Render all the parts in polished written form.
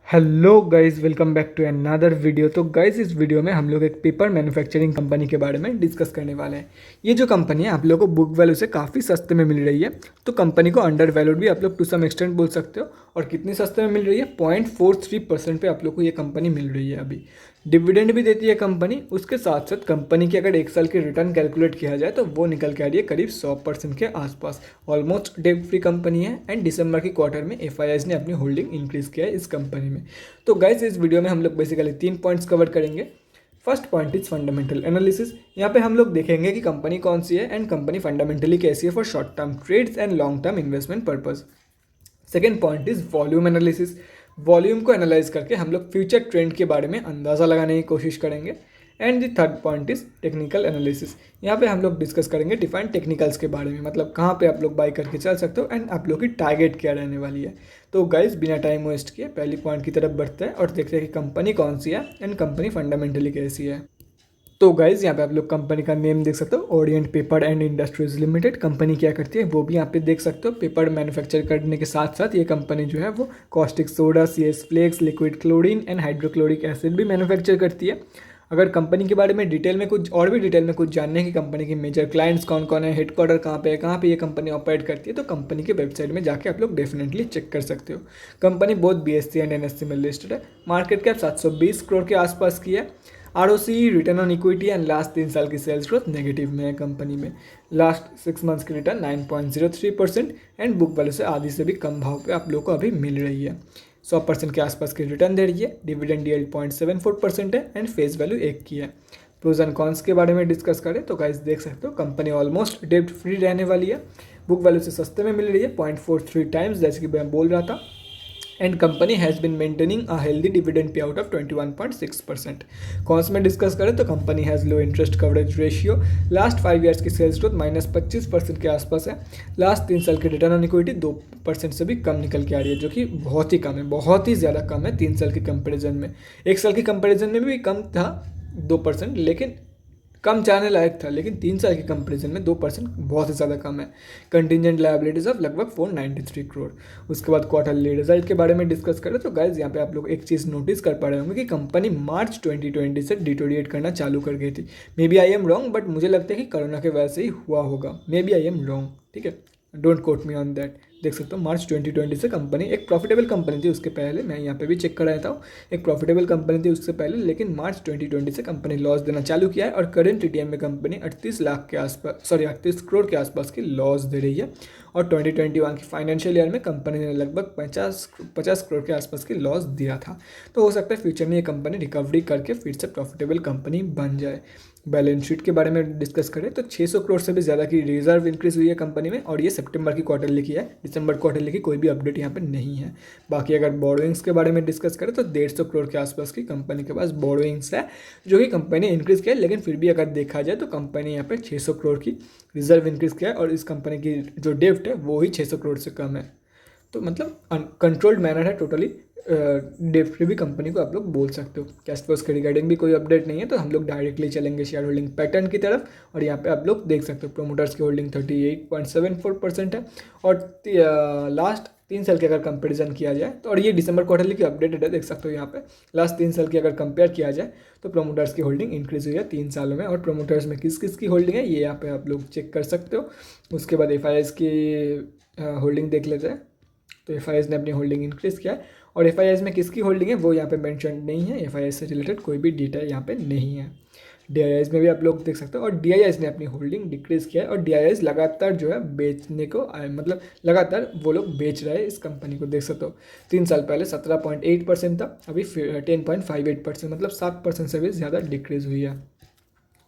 Hello guys, welcome back to another video. तो guys, इस वीडियो में हम लोग एक पेपर मैन्युफैक्चरिंग कंपनी के बारे में डिस्कस करने वाले हैं। ये जो कंपनी है आप लोगों को बुक वैल्यू से काफ़ी सस्ते में मिल रही है। तो कंपनी को अंडर वैल्यूड भी आप लोग टू सम एक्सटेंट बोल सकते हो। और कितनी सस्ते में मिल रही है? 0.43% पे आप लोग को ये कंपनी मिल रही है अभी। डिविडेंड भी देती है कंपनी। उसके साथ साथ कंपनी की अगर एक साल की रिटर्न कैलकुलेट किया जाए तो वो निकल के आ रही है करीब 100% के आसपास। ऑलमोस्ट डेट फ्री कंपनी है। एंड दिसंबर की क्वार्टर में एफआईआईज ने अपनी होल्डिंग इंक्रीज किया है इस कंपनी में। तो गाइस, इस वीडियो में हम लोग बेसिकली 3 पॉइंट्स कवर करेंगे। First point is fundamental analysis. यहाँ पे हम लोग देखेंगे कि कंपनी कौन सी है एंड कंपनी फंडामेंटली कैसी है for short term trades and long term investment purpose. Second point is volume analysis. Volume को एनालाइज करके हम लोग फ्यूचर ट्रेंड के बारे में अंदाज़ा लगाने की कोशिश करेंगे। And the third point is technical analysis. यहाँ पे हम लोग डिस्कस करेंगे डिफाइंड टेक्निकल्स के बारे में, मतलब कहाँ पे आप लोग बाई करके चल सकते हो एंड आप लोग की टारगेट क्या रहने वाली है। तो गाइस, बिना टाइम वेस्ट किए पहली पॉइंट की तरफ बढ़ते हैं और देखते हैं कि कंपनी कौन सी है एंड कंपनी फंडामेंटली कैसी है। तो गाइज, यहाँ पे आप लोग कंपनी का नेम देख सकते हो, Orient paper and industries limited. Company क्या करती है वो भी यहाँ पे देख सकते हो। पेपर मैन्युफैक्चर करने के साथ साथ ये कंपनी जो है वो caustic soda, CS flakes, liquid chlorine and hydrochloric acid भी मैन्युफैक्चर करती है। अगर कंपनी के बारे में डिटेल में कुछ और भी डिटेल में कुछ जानने की कंपनी के मेजर क्लाइंट्स कौन कौन है, हेडक्वार्टर कहाँ पे है, कहाँ पे ये कंपनी ऑपरेट करती है, तो कंपनी के वेबसाइट में जाके आप लोग डेफिनेटली चेक कर सकते हो। कंपनी बहुत BSE एंड NSE में लिस्टेड है। मार्केट कैप 720 करोड़ के आसपास की है। ROC, return on equity and last 3 साल की सेल्स ग्रोथ नेगेटिव में है कंपनी में। लास्ट 6 मंथ्स की रिटर्न 9.03% एंड बुक वैल्यू से आधी से भी कम भाव पे आप लोग को अभी मिल रही है। 100% के आसपास की रिटर्न दे रही है। डिविडेंड यील्ड 0.74% है एंड फेस वैल्यू 1 की है। प्रोज एंड कॉन्स के बारे में डिस्कस करें तो गाइस देख सकते हो कंपनी ऑलमोस्ट डेब्ट फ्री रहने वाली है। बुक वैल्यू से सस्ते में मिल रही है 0.43 टाइम्स, जैसे कि मैं बोल रहा था। And company has been maintaining a healthy dividend pay out of 21.6%। Cons में डिस्कस करें तो company has low interest coverage ratio. Last 5 years की सेल्स ग्रोथ -25% के आसपास है। लास्ट 3 साल की रिटर्न ऑन इक्विटी 2% से भी कम निकल के आ रही है, जो कि बहुत ही कम है, बहुत ही ज़्यादा कम है 3 साल की कंपेरिजन में। 1 साल की कंपेरिजन में भी कम था 2%, लेकिन कम जाने लायक था, लेकिन 3 साल के कंपैरिजन में 2% बहुत ही ज़्यादा कम है। कंटिजेंट लायबिलिटीज ऑफ लगभग 493 करोड़। उसके बाद क्वार्टरली रिजल्ट के बारे में डिस्कस करें तो गाइज यहाँ पे आप लोग एक चीज़ नोटिस कर पा रहे होंगे कि कंपनी मार्च 2020 से डिटोरिएट करना चालू कर गई थी। Maybe I am wrong, but मुझे लगता है कि कोरोना के वजह से ही हुआ होगा। Maybe I am wrong, ठीक है, don't quote me on that. देख सकते हो मार्च 2020 से कंपनी एक प्रॉफिटेबल कंपनी थी। उसके पहले मैं यहाँ पे भी चेक कर रहा था, एक प्रॉफिटेबल कंपनी थी उससे पहले, लेकिन मार्च 2020 से कंपनी लॉस देना चालू किया है और करंट TTM में कंपनी 38 लाख के आसपास 38 करोड़ के आसपास की लॉस दे रही है। और 2021 की फाइनेंशियल ईयर में कंपनी ने लगभग 50 करोड़ के आसपास की लॉस दिया था। तो हो सकता है फ्यूचर में ये कंपनी रिकवरी करके फिर से प्रॉफिटेबल कंपनी बन जाए। बैलेंस शीट के बारे में डिस्कस करें तो 600 करोड़ से भी ज़्यादा की रिजर्व इंक्रीज हुई है कंपनी में, और ये सितंबर की क्वार्टर लिखी है। दिसंबर क्वार्टर लिखी कोई भी अपडेट यहाँ पे नहीं है। बाकी अगर बोरोइंग्स के बारे में डिस्कस करें तो 150 करोड़ के आसपास की कंपनी के पास बोरोइंग्स है, जो कि कंपनी इंक्रीज किया है। लेकिन फिर भी अगर देखा जाए तो कंपनी यहाँ पे 600 करोड़ की रिजर्व इंक्रीज किया है और इस कंपनी की जो डेप्ट है वो ही 600 करोड़ से कम है। तो मतलब कंट्रोल्ड मैनर है टोटली। डेप्ट फ्री भी कंपनी को आप लोग बोल सकते हो। कैश फ्लोज के रिगार्डिंग भी कोई अपडेट नहीं है, तो हम लोग डायरेक्टली चलेंगे शेयर होल्डिंग पैटर्न की तरफ। और यहाँ पे आप लोग देख सकते हो प्रोमोटर्स की होल्डिंग 38.74% है। और लास्ट 3 साल के अगर कंपेरिजन किया जाए तो, और ये दिसंबर क्वार्टरली की अपडेटेड है, देख सकते हो यहाँ पे लास्ट 3 साल की अगर कंपेयर किया जाए तो प्रोमोटर्स की होल्डिंग इंक्रीज हुई है 3 सालों में। और प्रोमोटर्स में किस किस की होल्डिंग है ये यहाँ पे आप लोग चेक कर सकते हो। उसके बाद FIS की होल्डिंग देख लेते हैं। तो FIS ने अपनी होल्डिंग इंक्रीज किया है, और FIS में किसकी होल्डिंग है वो यहाँ पे मेंशन नहीं है। FIS से रिलेटेड कोई भी डेटा यहाँ पे नहीं है। DIIs में भी आप लोग देख सकते हो, और DIIs ने अपनी होल्डिंग डिक्रीज किया है। और DIIs लगातार जो है बेचने को मतलब लगातार वो लोग बेच रहे हैं इस कंपनी को, देख सकते हो। 3 साल पहले 17.8% था, अभी 10.58%, मतलब 7% से भी ज़्यादा डिक्रीज हुई है।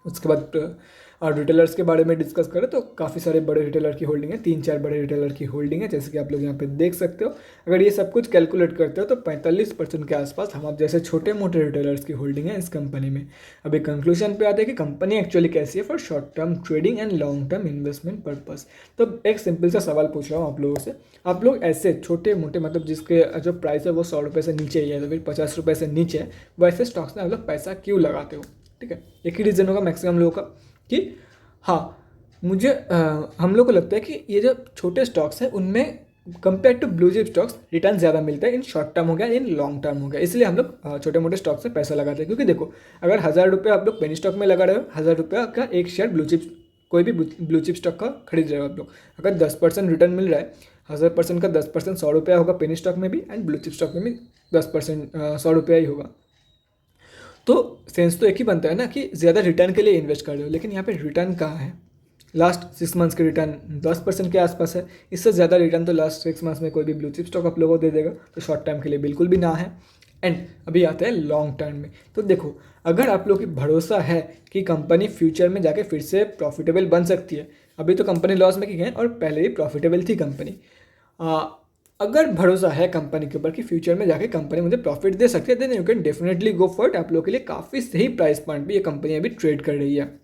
उसके बाद रिटेलर्स के बारे में डिस्कस करें तो काफ़ी सारे बड़े रिटेलर की होल्डिंग है, 3-4 बड़े रिटेलर की होल्डिंग है, जैसे कि आप लोग यहाँ पे देख सकते हो। अगर ये सब कुछ कैलकुलेट करते हो तो 45% के आसपास हम आप जैसे छोटे मोटे रिटेलर्स की होल्डिंग है इस कंपनी में। अभी कंक्लूजन पे आते हैं कि कंपनी एक्चुअली कैसी है for short term trading and long term investment purpose. तो एक सिंपल सा सवाल पूछ रहा हूँ आप लोगों से, आप लोग ऐसे छोटे मोटे मतलब जिसके जो प्राइस है वो 100 रुपये से नीचे ही है, तो फिर 50 रुपये से नीचे है, वैसे स्टॉक्स में आप लोग पैसा क्यों लगाते हो? ठीक है, एक ही रीज़न होगा मैक्सिमम लोगों का कि हाँ, मुझे हम लोग को लगता है कि ये जो छोटे स्टॉक्स हैं उनमें compare to blue chip stocks return ज़्यादा मिलता है इन शॉर्ट टर्म हो गया, इन लॉन्ग टर्म हो गया। इसलिए हम लोग छोटे मोटे स्टॉक से पैसा लगाते हैं, क्योंकि देखो अगर 1,000 रुपये आप लोग पेनी स्टॉक में लगा रहे हो, 1,000 रुपये का एक शेयर ब्लू चिप, कोई भी ब्लू चिप स्टॉक का खरीद रहे हो आप लोग, अगर 10% रिटर्न मिल रहा है, 1,000% का 10% 100 रुपया होगा पेनी स्टॉक में भी, एंड ब्लू चिप स्टॉक में भी 10% 100 रुपया ही होगा। तो सेंस तो एक ही बनता है ना कि ज़्यादा रिटर्न के लिए इन्वेस्ट कर रहे हो, लेकिन यहाँ पे रिटर्न कहाँ है? लास्ट 6 मंथ्स के रिटर्न 10% के आसपास है। इससे ज़्यादा रिटर्न तो लास्ट 6 मंथ्स में कोई भी ब्लू चिप स्टॉक आप लोगों को दे देगा, तो शॉर्ट टर्म के लिए बिल्कुल भी ना है। एंड अभी आता है लॉन्ग टर्म में। तो देखो अगर आप लोग की भरोसा है कि कंपनी फ्यूचर में जाके फिर से प्रॉफिटेबल बन सकती है, अभी तो कंपनी लॉस में की गई और पहले ही प्रॉफिटेबल थी कंपनी, अगर भरोसा है कंपनी के ऊपर कि फ्यूचर में जाके कंपनी मुझे प्रॉफिट दे सकती है, then you can definitely go for it. आप लोगों के लिए काफ़ी सही प्राइस पॉइंट भी ये कंपनी अभी ट्रेड कर रही है,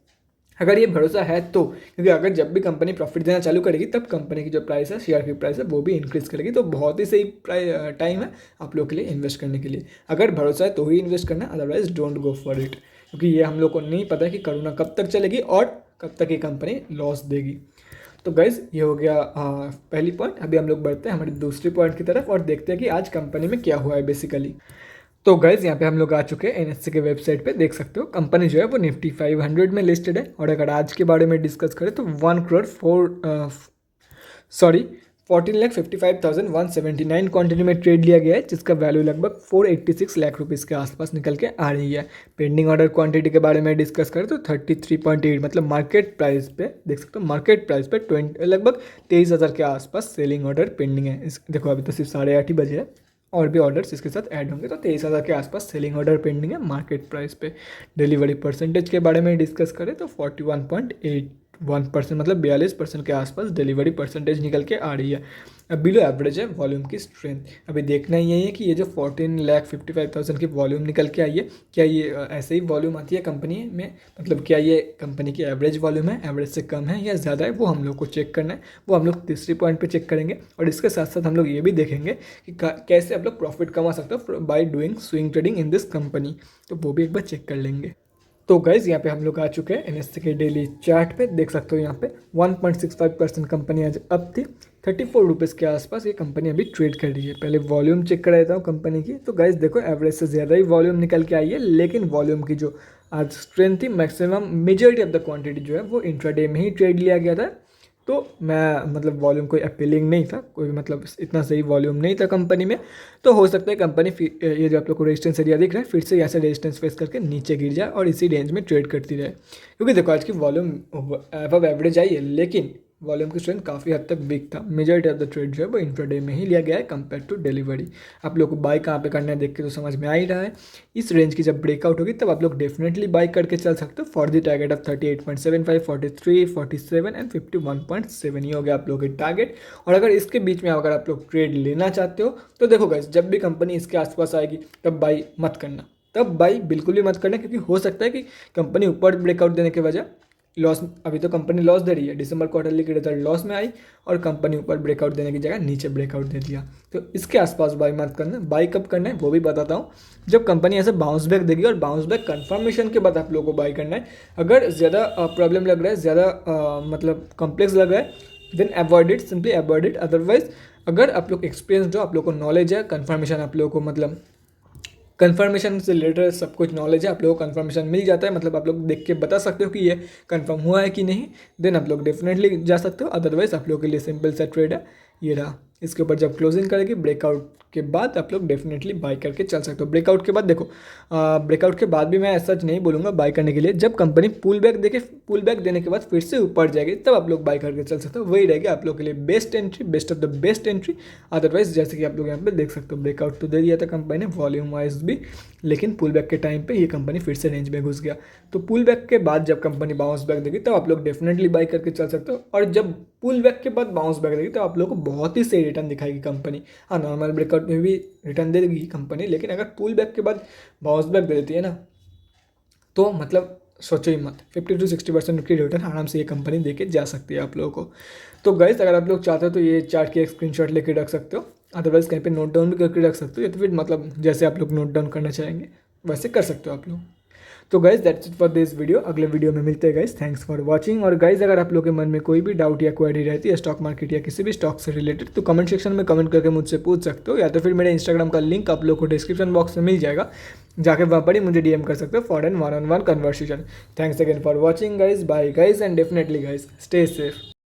अगर ये भरोसा है तो। क्योंकि अगर जब भी कंपनी प्रॉफिट देना चालू करेगी तब कंपनी की जो प्राइस है, शेयर की प्राइस है, वो भी इंक्रीज करेगी। तो बहुत ही सही टाइम है आप लोग के लिए इन्वेस्ट करने के लिए। अगर भरोसा है तो ही इन्वेस्ट करना, otherwise don't go for it, क्योंकि ये हम लोग को नहीं पता है कि कोरोना कब तक चलेगी और कब तक ये कंपनी लॉस देगी। तो गाइज ये हो गया पहली पॉइंट। अभी हम लोग बढ़ते हैं हमारी दूसरी पॉइंट की तरफ और देखते हैं कि आज कंपनी में क्या हुआ है बेसिकली। तो गाइज यहाँ पे हम लोग आ चुके हैं एनएससी के वेबसाइट पे, देख सकते हो कंपनी जो है वो निफ्टी 500 में लिस्टेड है। और अगर आज के बारे में डिस्कस करें तो 14,55,179 क्वांटिटी में ट्रेड लिया गया है, जिसका वैल्यू लगभग 486 लाख रुपीज़ के आसपास निकल के आ रही है। पेंडिंग ऑर्डर क्वांटिटी के बारे में डिस्कस करें तो 33.8, मतलब मार्केट प्राइस पे देख सकते हो, मार्केट प्राइस पे लगभग 23,000 के आसपास सेलिंग ऑर्डर पेंडिंग है। देखो अभी तो सिर्फ 8:30 ही बजे है, और भी ऑर्डर्स इसके साथ ऐड होंगे, तो 23,000 के आसपास सेलिंग ऑर्डर पेंडिंग है मार्केट प्राइस पे। डिलीवरी परसेंटेज के बारे में डिस्कस करें तो 41.81%, मतलब 42% के आसपास डिलीवरी परसेंटेज निकल के आ रही है। अब बिलो एवरेज है वॉल्यूम की स्ट्रेंथ। अभी देखना यही है कि ये जो 14,55,000 की वॉल्यूम निकल के आई है, क्या ये ऐसे ही वॉल्यूम आती है कंपनी में, मतलब क्या ये कंपनी की एवरेज वॉल्यूम है, एवरेज से कम है या ज़्यादा है, वो हम लोग को चेक करना है। वो हम लोग तीसरी पॉइंट पे चेक करेंगे। और इसके साथ साथ हम लोग ये भी देखेंगे कि कैसे आप लोग प्रॉफिट कमा सकते हो by doing swing trading in this company, तो वो भी एक बार चेक कर लेंगे। तो गाइज यहाँ पे हम लोग आ चुके हैं एनएससी के डेली चार्ट पे, देख सकते हो यहाँ पे 1.65% कंपनी आज अप थी, 34 रुपीज़ के आसपास ये कंपनी अभी ट्रेड कर रही है। पहले वॉल्यूम चेक कर देता हूँ कंपनी की। तो गाइज देखो एवरेज से ज़्यादा ही वॉल्यूम निकल के आई है, लेकिन वॉल्यूम की जो आज स्ट्रेंथ थी, maximum majority of the quantity जो है वो इंट्राडे में ही ट्रेड लिया गया था। तो मैं मतलब वॉल्यूम कोई अपीलिंग नहीं था, कोई मतलब इतना सही वॉल्यूम नहीं था कंपनी में। तो हो सकता है कंपनी ये जो आप लोग को रेजिस्टेंस एरिया दिख रहा है, फिर से यहाँ से रेजिस्टेंस फेस करके नीचे गिर जाए और इसी रेंज में ट्रेड करती रहे। क्योंकि देखो आज की वॉल्यूम अबव एवरेज आई है, लेकिन वॉल्यूम की स्ट्रेंथ काफ़ी हद तक वीक था। मेजॉरिटी ऑफ द ट्रेड जो है वो इंट्राडे में ही लिया गया है कंपेयर टू डिलीवरी। आप लोग को बाई कहाँ पे करना है देख के तो समझ में आ ही रहा है। इस रेंज की जब ब्रेकआउट होगी तब आप लोग डेफिनेटली बाई करके चल सकते हो for the target of 38.75, 43, 47 and 51.7 ही हो गया आप लोग के टारगेट। और अगर इसके बीच में अगर आप लोग ट्रेड लेना चाहते हो तो देखो गाइस, जब भी कंपनी इसके आसपास आएगी तब बाई मत करना, तब बाई बिल्कुल भी मत करना, क्योंकि हो सकता है कि कंपनी ऊपर ब्रेकआउट देने के वजह लॉस, अभी तो कंपनी लॉस दे रही है, दिसंबर क्वार्टरली की रिजल्ट लॉस में आई और कंपनी ऊपर ब्रेकआउट देने की जगह नीचे ब्रेकआउट दे दिया। तो इसके आसपास बाई मत करना। बाई कब करना है वो भी बताता हूँ, जब कंपनी ऐसे बाउंस बैक देगी और बाउंस बैक कंफर्मेशन के बाद आप लोगों को बाई करना है। अगर ज़्यादा प्रॉब्लम लग रहा है, ज़्यादा मतलब कॉम्प्लेक्स लग रहा है, then avoid it, simply avoid it. Otherwise अगर आप लोग एक्सपीरियंस हो, आप लोग को नॉलेज है, कंफर्मेशन आप लोगों को मतलब कंफर्मेशन से रिलेटेड सब कुछ नॉलेज है, आप लोगों को कंफर्मेशन मिल जाता है, मतलब आप लोग देख के बता सकते हो कि ये कंफर्म हुआ है कि नहीं, देन आप लोग डेफिनेटली जा सकते हो। अदरवाइज आप लोगों के लिए सिंपल सा ट्रेड है, ये रहा। इसके ऊपर जब क्लोजिंग करेगी ब्रेकआउट के बाद आप लोग डेफिनेटली बाई करके चल सकते हो। ब्रेकआउट के बाद देखो, ब्रेकआउट के बाद भी मैं ऐसा नहीं बोलूँगा बाई करने के लिए। जब कंपनी पुल बैक देने के बाद फिर से ऊपर जाएगी तब आप लोग बाई करके चल सकते हो, वही रहेगी आप लोग के लिए best entry, best of the best entry. Otherwise जैसे कि आप लोग यहाँ पे देख सकते हो, ब्रेकआउट तो दे दिया था कंपनी ने वॉल्यूम वाइज भी, लेकिन पुल बैक के टाइम पे ये कंपनी फिर से रेंज में घुस गया। तो पुल बैक के बाद जब कंपनी बाउंस बैक देगी तब आप लोग डेफिनेटली बाई करके चल सकते हो। और जब पुल बैक के बाद बाउंस बैक देगी तो आप लोग को बहुत ही सही रिटर्न दिखाएगी कंपनी। हाँ, नॉर्मल ब्रेकआउट में भी रिटर्न दे देगी कंपनी, लेकिन अगर पुल बैक के बाद बाउंस बैक दे देती है ना, तो मतलब सोचो ही मत, 50 to 60% की रिटर्न आराम से ये कंपनी दे के जा सकती है आप लोगों को। तो गाइस अगर आप लोग चाहते हो तो ये चार्ट की एक स्क्रीनशॉट लेके रख सकते हो, अदरवाइज कहीं पे नोट डाउन भी करके रख सकते हो, या तो फिर मतलब जैसे आप लोग नोट डाउन करना चाहेंगे वैसे कर सकते हो आप लोग। तो guys that's it for this video. अगले वीडियो में मिलते हैं गाइज। Thanks for watching. और गाइज अगर आप लोग के मन में कोई भी डाउट या क्वेरी रहती है स्टॉक मार्केट या किसी भी स्टॉक से रिलेटेड, तो कमेंट सेक्शन में कमेंट करके मुझसे पूछ सकते हो, या तो फिर मेरे इंस्टाग्राम का लिंक आप लोग को डिस्क्रिप्शन बॉक्स में मिल जाएगा, जाके वहाँ पर ही मुझे डीएम कर सकते हो for an one on one conversation. Thanks again for watching guys, bye guys, and definitely guys stay safe.